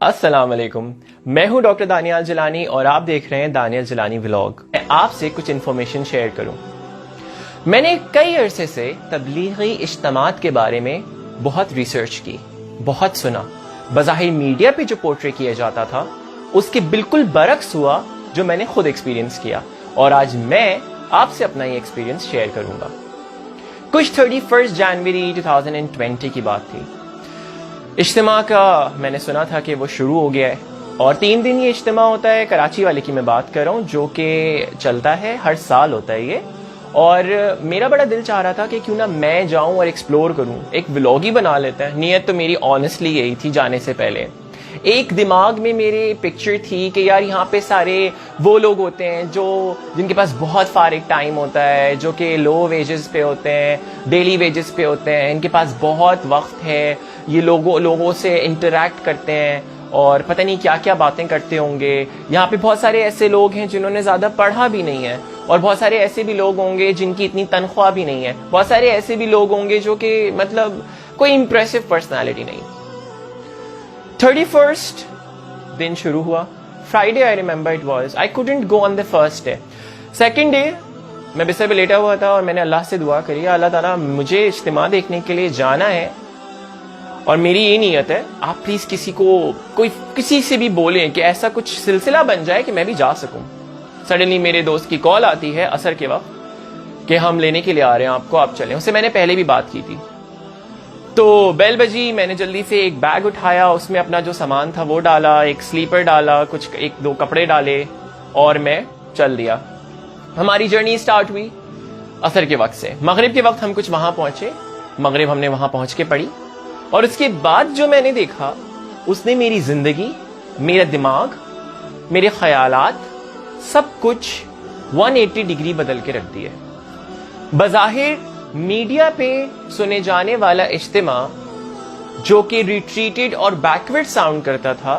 السلام علیکم، میں ہوں ڈاکٹر دانیال جیلانی اور آپ دیکھ رہے ہیں دانیال جیلانی ولاگ۔ میں آپ سے کچھ انفارمیشن شیئر کروں۔ میں نے کئی عرصے سے تبلیغی اجتماعات کے بارے میں بہت ریسرچ کی، بہت سنا۔ بظاہر میڈیا پہ جو پورٹری کیا جاتا تھا اس کے بالکل برعکس ہوا جو میں نے خود ایکسپیرینس کیا، اور آج میں آپ سے اپنا یہ ایکسپیرینس شیئر کروں گا۔ کچھ 31 جنوری 2020 کی بات تھی۔ اجتماع کا میں نے سنا تھا کہ وہ شروع ہو گیا ہے، اور 3 دن یہ اجتماع ہوتا ہے۔ کراچی والے کی میں بات کر رہا ہوں، جو کہ چلتا ہے، ہر سال ہوتا ہے یہ۔ اور میرا بڑا دل چاہ رہا تھا کہ کیوں نہ میں جاؤں اور ایکسپلور کروں، ایک ولاگ ہی بنا لیتا ہے۔ نیت تو میری آنیسٹلی یہی تھی جانے سے پہلے۔ ایک دماغ میں میرے پکچر تھی کہ یار یہاں پہ سارے وہ لوگ ہوتے ہیں جن کے پاس بہت فارغ ٹائم ہوتا ہے، جو کہ لو ویجز پہ ہوتے ہیں، ڈیلی ویجز پہ ہوتے ہیں، ان کے پاس بہت وقت ہے، یہ لوگوں سے انٹریکٹ کرتے ہیں اور پتہ نہیں کیا کیا باتیں کرتے ہوں گے۔ یہاں پہ بہت سارے ایسے لوگ ہیں جنہوں نے زیادہ پڑھا بھی نہیں ہے، اور بہت سارے ایسے بھی لوگ ہوں گے جن کی اتنی تنخواہ بھی نہیں ہے، بہت سارے ایسے بھی لوگ ہوں گے جو کہ مطلب کوئی امپریسو پرسنالٹی نہیں۔ 31 دن شروع ہوا، Friday I remember it was, I couldn't go on the first day. Second day میں بستر پہ لیٹا ہوا تھا اور میں نے اللہ سے دعا کری، اللہ تعالیٰ مجھے اجتماع دیکھنے کے لیے جانا ہے، اور میری یہ نیت ہے آپ پلیز کسی سے بھی بولیں کہ ایسا کچھ سلسلہ بن جائے کہ میں بھی جا سکوں۔ سڈنلی میرے دوست کی کال آتی ہے عصر کے وقت کہ ہم لینے کے لیے آ رہے ہیں آپ کو، آپ چلیں۔ اس سے میں نے پہلے بھی بات کی تھی۔ تو بیل بجی، میں نے جلدی سے ایک بیگ اٹھایا، اس میں اپنا جو سامان تھا وہ ڈالا، ایک سلیپر ڈالا، کچھ 1-2 کپڑے ڈالے، اور میں چل دیا۔ ہماری جرنی سٹارٹ ہوئی عصر کے وقت سے۔ مغرب کے وقت ہم کچھ وہاں پہنچے، مغرب ہم نے وہاں پہنچ کے پڑھی، اور اس کے بعد جو میں نے دیکھا اس نے میری زندگی، میرا دماغ، میرے خیالات، سب کچھ 180 ڈگری بدل کے رکھ دیے۔ بظاہر میڈیا پہ سنے جانے والا اجتماع جو کہ ریٹریٹڈ اور بیکورڈ ساؤنڈ کرتا تھا،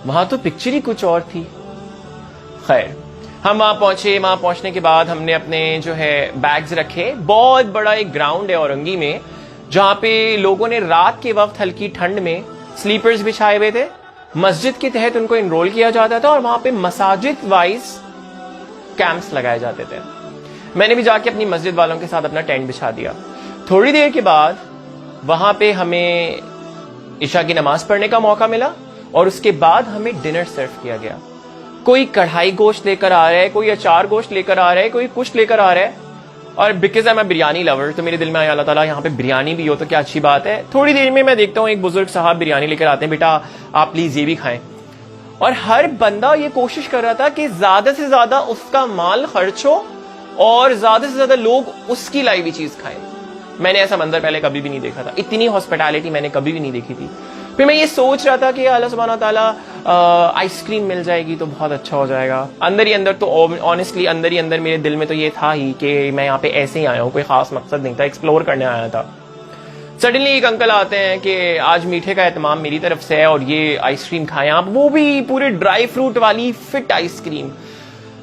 وہاں تو پکچر ہی کچھ اور تھی۔ خیر، ہم وہاں پہنچے۔ وہاں پہنچنے کے بعد ہم نے اپنے جو ہے بیگز رکھے۔ بہت بڑا ایک گراؤنڈ ہے اورنگی میں، جہاں پہ لوگوں نے رات کے وقت ہلکی ٹھنڈ میں سلیپرز بچھائے ہوئے تھے۔ مسجد کے تحت ان کو انرول کیا جاتا تھا، اور وہاں پہ مساجد وائز کیمپس لگائے جاتے تھے۔ میں نے بھی جا کے اپنی مسجد والوں کے ساتھ اپنا ٹینٹ بچھا دیا۔ تھوڑی دیر کے بعد وہاں پہ ہمیں عشاء کی نماز پڑھنے کا موقع ملا، اور اس کے بعد ہمیں ڈنر سرو کیا گیا۔ کوئی کڑھائی گوشت لے کر آ رہا ہے، کوئی اچار گوشت لے کر آ رہا ہے، کوئی کچھ لے کر آ رہا ہے، اور because I am a biryani lover, تو میرے دل میں آیا اللہ تعالیٰ یہاں پہ بریانی بھی ہو تو کیا اچھی بات ہے۔ تھوڑی دیر میں دیکھتا ہوں ایک بزرگ صاحب بریانی لے کر آتے ہیں، بیٹا آپ پلیز یہ بھی کھائیں۔ اور ہر بندہ یہ کوشش کر رہا تھا کہ زیادہ سے زیادہ اس کا مال خرچ ہو اور زیادہ سے زیادہ لوگ اس کی لائی ہوئی چیز کھائیں۔ میں نے ایسا منظر پہلے کبھی بھی نہیں دیکھا تھا، اتنی ہاسپٹیلٹی میں نے کبھی بھی نہیں دیکھی تھی۔ پھر میں یہ سوچ رہا تھا کہ اللہ سبحانہ تعالیٰ آئس کریم مل جائے گی تو بہت اچھا ہو جائے گا۔ اندر ہی اندر تو آنیسٹلی اندر ہی اندر میرے دل میں تو یہ تھا ہی کہ میں یہاں پہ ایسے ہی آیا ہوں، کوئی خاص مقصد نہیں تھا، ایکسپلور کرنے آیا تھا۔ سڈنلی ایک انکل آتے ہیں کہ آج میٹھے کا اہتمام میری طرف سے ہے اور یہ آئس کریم کھائیں آپ، وہ بھی پورے ڈرائی فروٹ والی فٹ آئس کریم۔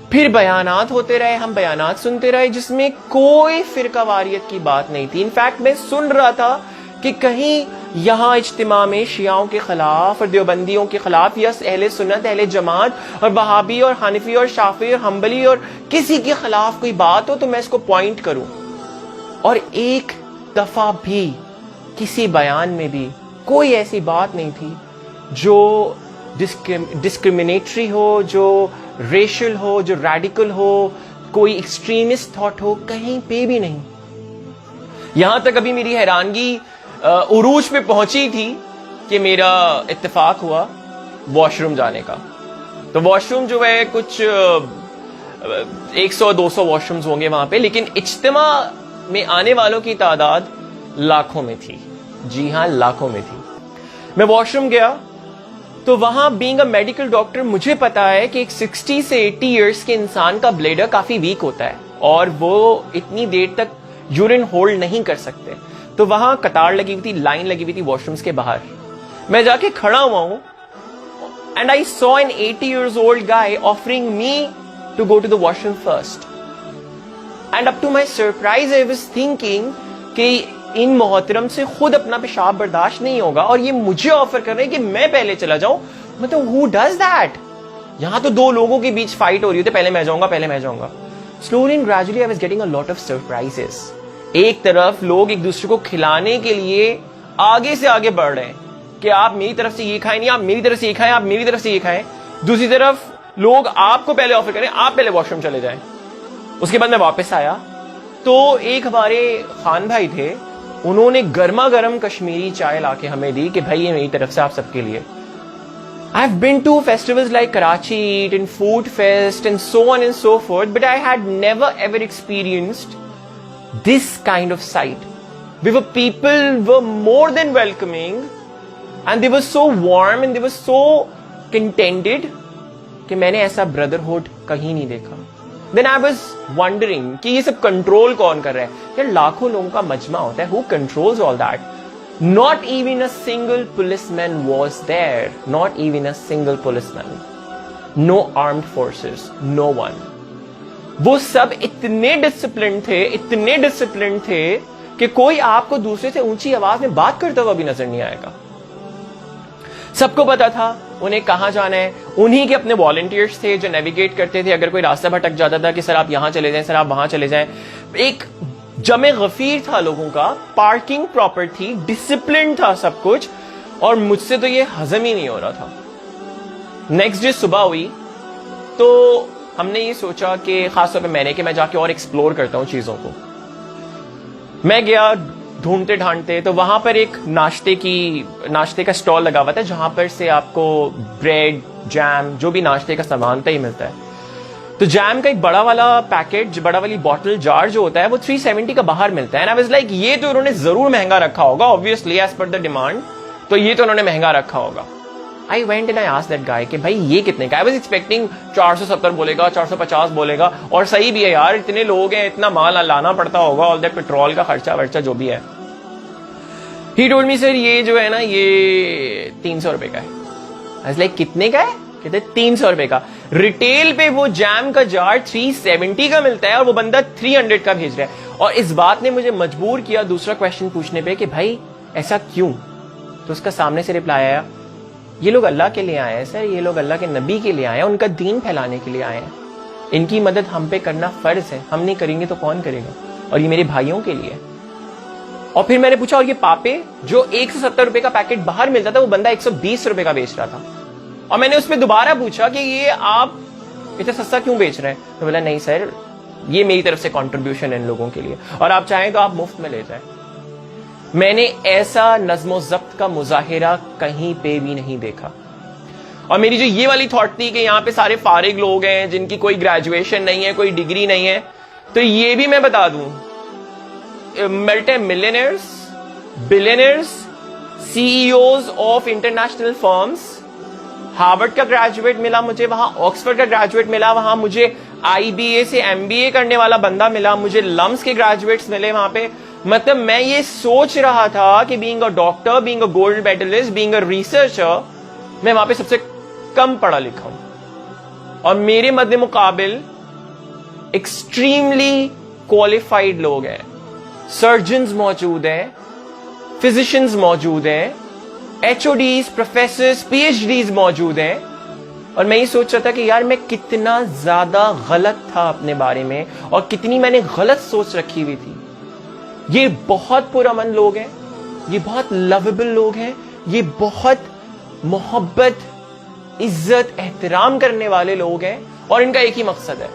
پھر بیانات ہوتے رہے، ہم بیانات سنتے رہے جس میں کوئی فرقہ واریت کی بات نہیں تھی۔ انفیکٹ میں سن رہا تھا کہ کہیں یہاں اجتماع میں شیعوں کے خلاف اور دیوبندیوں کے خلاف، یا اہل سنت، اہل جماعت اور وہابی اور حنفی اور شافعی اور حنبلی اور کسی کے خلاف کوئی بات ہو تو میں اس کو پوائنٹ کروں۔ اور ایک دفعہ بھی کسی بیان میں بھی کوئی ایسی بات نہیں تھی جو ڈسکریمنیٹری ہو، جو ریشل ہو، جو ریڈیکل ہو، کوئی ایکسٹریمسٹ تھاٹ ہو، کہیں پہ بھی نہیں۔ یہاں تک ابھی میری حیرانگی عروج پہ پہنچی تھی کہ میرا اتفاق ہوا واش روم جانے کا۔ تو واش روم جو ہے کچھ 100-200 واش رومز ہوں گے وہاں پہ، لیکن اجتماع میں آنے والوں کی تعداد لاکھوں میں تھی۔ جی ہاں، لاکھوں میں تھی۔ میں واش روم گیا تو وہاں بینگ اے میڈیکل ڈاکٹر مجھے پتا ہے کہ ایک 60 سے 80 ایئرس کے انسان کا بلیڈر کافی ویک ہوتا ہے، اور وہ اتنی دیر تک یورین ہولڈ نہیں کر سکتے۔ تو وہاں قطار لگی ہوئی تھی، لائن لگی ہوئی تھی واش رومز کے باہر۔ میں جا کے کھڑا ہوا ہوں، and I saw an 80 years old guy offering me to go to the washroom first. And up to my surprise I was thinking کہ ان محترم سے خود اپنا پیشاب برداشت نہیں ہوگا اور یہ مجھے آفر کر رہے ہیں کہ میں پہلے چلا جاؤں مطلب who does that? یہاں تو دو لوگوں کے بیچ فائٹ ہو رہی ہوتی ہے, پہلے میں جاؤں گا. Slowly and gradually I was getting a lot of surprises. ایک طرف لوگ ایک دوسرے کو کھلانے کے لیے آگے سے آگے بڑھ رہے ہیں کہ آپ میری طرف سے یہ کھائیں, نہیں آپ میری طرف سے یہ کھائیں, آپ میری طرف سے یہ کھائیں. دوسری طرف لوگ آپ کو پہلے آفر کریں, آپ پہلے واش روم چلے جائیں. اس کے بعد میں واپس آیا تو ایک ہمارے خان بھائی تھے, انہوں نے گرما گرم کشمیری چائے لا کے ہمیں دی کہ بھائی یہ میری طرف سے آپ سب کے لیے. I've been to festivals like Karachi Eat and Food Fest and so on and so forth, but I had never ever experienced this kind of sight. Where people were more than welcoming and they were so warm and they were so contented کہ میں نے ایسا brotherhood کہیں نہیں دیکھا. Then I was wondering کہ یہ سب control کون کر رہا ہے؟ یار لاکھوں لوگوں کا مجمع ہوتا ہے, who controls all that? Not even a single policeman was there. Not even a single policeman. No armed forces. No one. وہ سب اتنے ڈسپلن تھے کہ کوئی آپ کو دوسرے سے اونچی آواز میں بات کرتا ہوا بھی نظر نہیں آئے گا. سب کو پتا تھا انہیں کہاں جانا ہے. انہی کے اپنے والنٹیئرز تھے جو نیویگیٹ کرتے تھے. اگر کوئی راستہ بھٹک جاتا تھا کہ سر آپ یہاں چلے جائیں, سر آپ وہاں چلے جائیں. ایک جمع غفیر تھا لوگوں کا, پارکنگ پراپر تھی, ڈسپلن تھا سب کچھ, اور مجھ سے تو یہ ہضم ہی نہیں ہو رہا تھا. نیکسٹ ڈے صبح ہوئی تو ہم نے یہ سوچا کہ خاص طور پہ میں نے کہ میں جا کے اور ایکسپلور کرتا ہوں چیزوں کو. میں گیا ڈھونڈتے ڈھانڈتے تو وہاں پر ایک ناشتے کا اسٹال لگا ہوا تھا جہاں پر سے آپ کو بریڈ, جیم, جو بھی ناشتے کا سامان تھا ہی ملتا ہے. تو جیم کا ایک بڑا والا پیکٹ, بڑا والی بوٹل جار جو ہوتا ہے وہ 370 کا باہر ملتا ہے. اینڈ آئی واز لائک یہ تو انہوں نے ضرور مہنگا رکھا ہوگا, obviously as per the demand, تو یہ تو انہوں نے مہنگا رکھا ہوگا. I went and I asked that guy کہ بھائی یہ کتنے کا ہے. I was expecting 470 بولے گا, 450 بولے گا, اور صحیح بھی ہے یار, اتنے لوگ ہیں, اتنا مال لانا پڑتا ہوگا, all that پیٹرول کا خرچہ جو بھی ہے. He told me sir یہ جو ہے نا یہ 300 روپے کا ہے. I was like کتنے کا ہے؟ کہتے 300 روپے کا. ریٹیل پہ وہ جیم کا جار 370 کا ملتا ہے اور وہ بندہ 300 کا بھیج رہا ہے. اور اس بات نے مجھے مجبور کیا دوسرا کوشچن پوچھنے پہ کہ بھائی ایسا کیوں؟ تو اس کا سامنے سے رپلائی آیا, یہ لوگ اللہ کے لیے آئے ہیں سر, یہ لوگ اللہ کے نبی کے لیے آئے ہیں, ان کا دین پھیلانے کے لیے آئے ہیں. ان کی مدد ہم پہ کرنا فرض ہے, ہم نہیں کریں گے تو کون کرے گا, اور یہ میرے بھائیوں کے لیے. اور پھر میں نے پوچھا اور یہ پاپے جو 170 روپے کا پیکٹ باہر ملتا تھا وہ بندہ 120 روپے کا بیچ رہا تھا. اور میں نے اس پہ دوبارہ پوچھا کہ یہ آپ اتنا سستا کیوں بیچ رہے ہیں؟ تو بولا نہیں سر یہ میری طرف سے کنٹریبیوشن ہے ان لوگوں کے لیے, اور آپ چاہیں تو آپ مفت میں لے جائیں. میں نے ایسا نظم و ضبط کا مظاہرہ کہیں پہ بھی نہیں دیکھا. اور میری جو یہ والی تھاٹ تھی کہ یہاں پہ سارے فارغ لوگ ہیں جن کی کوئی گریجویشن نہیں ہے, کوئی ڈگری نہیں ہے, تو یہ بھی میں بتا دوں multi millionaires, billionaires, CEOs of international firms, Harvard کا گریجویٹ ملا مجھے وہاں, آکسفورڈ کا گریجویٹ ملا وہاں, مجھے آئی بی اے سے ایم بی اے کرنے والا بندہ ملا, مجھے لمس کے گریجویٹس ملے وہاں پہ. مطلب میں یہ سوچ رہا تھا کہ being a doctor, being a gold medallist, being a researcher, میں وہاں پہ سب سے کم پڑھا لکھا ہوں, اور میرے مد مقابل ایکسٹریملی کوالیفائڈ لوگ ہیں. سرجنز موجود ہیں, فزیشنز موجود ہیں, HODs, professors, PhDs موجود ہیں. اور میں یہ سوچ رہا تھا کہ یار میں کتنا زیادہ غلط تھا اپنے بارے میں, اور کتنی میں نے غلط سوچ رکھی ہوئی تھی. یہ بہت پرامن لوگ ہیں, یہ بہت لویبل لوگ ہیں, یہ بہت محبت, عزت, احترام کرنے والے لوگ ہیں, اور ان کا ایک ہی مقصد ہے,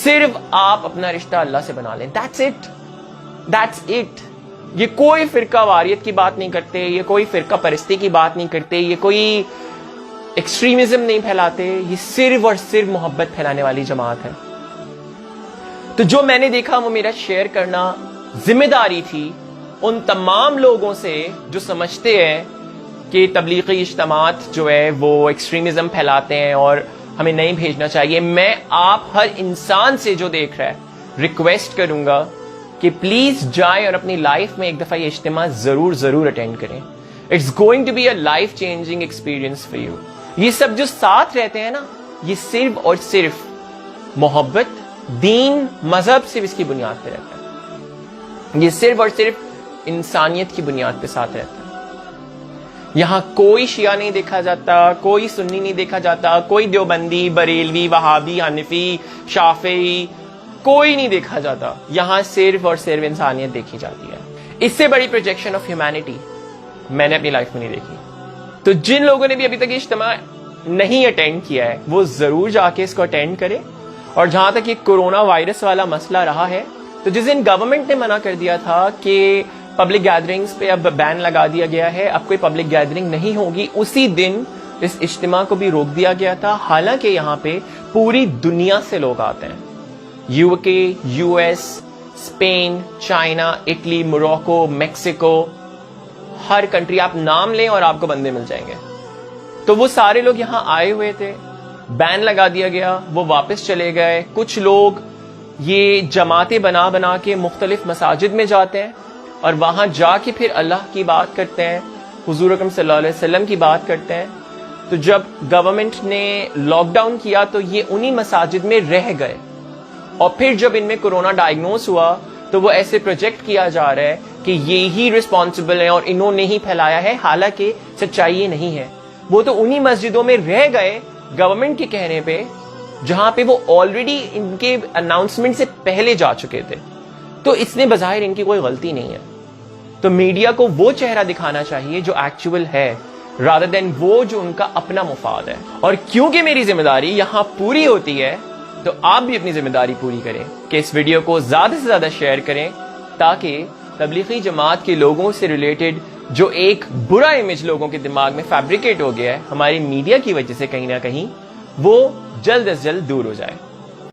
صرف آپ اپنا رشتہ اللہ سے بنا لیں. That's it. That's it. یہ کوئی فرقہ واریت کی بات نہیں کرتے, یہ کوئی فرقہ پرستی کی بات نہیں کرتے, یہ کوئی ایکسٹریمزم نہیں پھیلاتے, یہ صرف اور صرف محبت پھیلانے والی جماعت ہے. تو جو میں نے دیکھا وہ میرا شیئر کرنا ذمہ داری تھی ان تمام لوگوں سے جو سمجھتے ہیں کہ تبلیغی اجتماعات جو ہے وہ ایکسٹریمزم پھیلاتے ہیں اور ہمیں نہیں بھیجنا چاہیے. میں آپ ہر انسان سے جو دیکھ رہا ہے ریکویسٹ کروں گا کہ پلیز جائیں اور اپنی لائف میں ایک دفعہ یہ اجتماع ضرور اٹینڈ کریں. It's going to be a life changing experience for you. یہ سب جو ساتھ رہتے ہیں نا, یہ صرف اور صرف محبت, دین, مذہب صرف اس کی بنیاد پہ رہتا ہے. یہ صرف اور صرف انسانیت کی بنیاد پہ ساتھ رہتا ہے. یہاں کوئی شیعہ نہیں دیکھا جاتا, کوئی سنی نہیں دیکھا جاتا, کوئی دیوبندی, بریلوی, وہابی, حنفی, شافعی, کوئی نہیں دیکھا جاتا. یہاں صرف اور صرف انسانیت دیکھی جاتی ہے. اس سے بڑی پروجیکشن آف ہیومینٹی میں نے اپنی لائف میں نہیں دیکھی. تو جن لوگوں نے بھی ابھی تک اجتماع نہیں اٹینڈ کیا ہے وہ ضرور جا کے اس کو اٹینڈ کرے. اور جہاں تک یہ کورونا وائرس والا مسئلہ رہا ہے, تو جس دن گورنمنٹ نے منع کر دیا تھا کہ پبلک گیدرنگز پہ اب بین لگا دیا گیا ہے, اب کوئی پبلک گیدرنگ نہیں ہوگی, اسی دن اس اجتماع کو بھی روک دیا گیا تھا. حالانکہ یہاں پہ پوری دنیا سے لوگ آتے ہیں, U K, U S, Spain, China, Italy, Morocco, Mexico, ہر کنٹری آپ نام لیں اور آپ کو بندے مل جائیں گے. تو وہ سارے لوگ یہاں آئے ہوئے تھے, بین لگا دیا گیا, وہ واپس چلے گئے. کچھ لوگ یہ جماعتیں بنا بنا کے مختلف مساجد میں جاتے ہیں اور وہاں جا کے پھر اللہ کی بات کرتے ہیں, حضور اکرم صلی اللہ علیہ وسلم کی بات کرتے ہیں. تو جب گورنمنٹ نے لاک ڈاؤن کیا تو یہ انہی مساجد میں رہ گئے, اور پھر جب ان میں کورونا ڈائگنوز ہوا تو وہ ایسے پروجیکٹ کیا جا رہا ہے کہ یہی رسپانسبل ہیں اور انہوں نے ہی پھیلایا ہے, حالانکہ سچائی یہ نہیں ہے. وہ تو انہی مسجدوں میں رہ گئے گورنمنٹ کے کہنے پہ جہاں پہ وہ آلریڈی ان کے اناؤنسمنٹ سے پہلے جا چکے تھے. تو اس میں بظاہر ان کی کوئی غلطی نہیں ہے. تو میڈیا کو وہ چہرہ دکھانا چاہیے جو ایکچوئل ہے, رادر دین وہ جو ان کا اپنا مفاد ہے. اور کیونکہ میری ذمہ داری یہاں پوری ہوتی ہے تو آپ بھی اپنی ذمہ داری پوری کریں کہ اس ویڈیو کو زیادہ سے زیادہ شیئر کریں, تاکہ تبلیغی جماعت کے لوگوں سے ریلیٹڈ جو ایک برا امیج لوگوں کے دماغ میں فیبریکیٹ ہو گیا ہے ہماری میڈیا کی وجہ سے کہیں نہ کہیں, وہ جلد از جلد دور ہو جائے.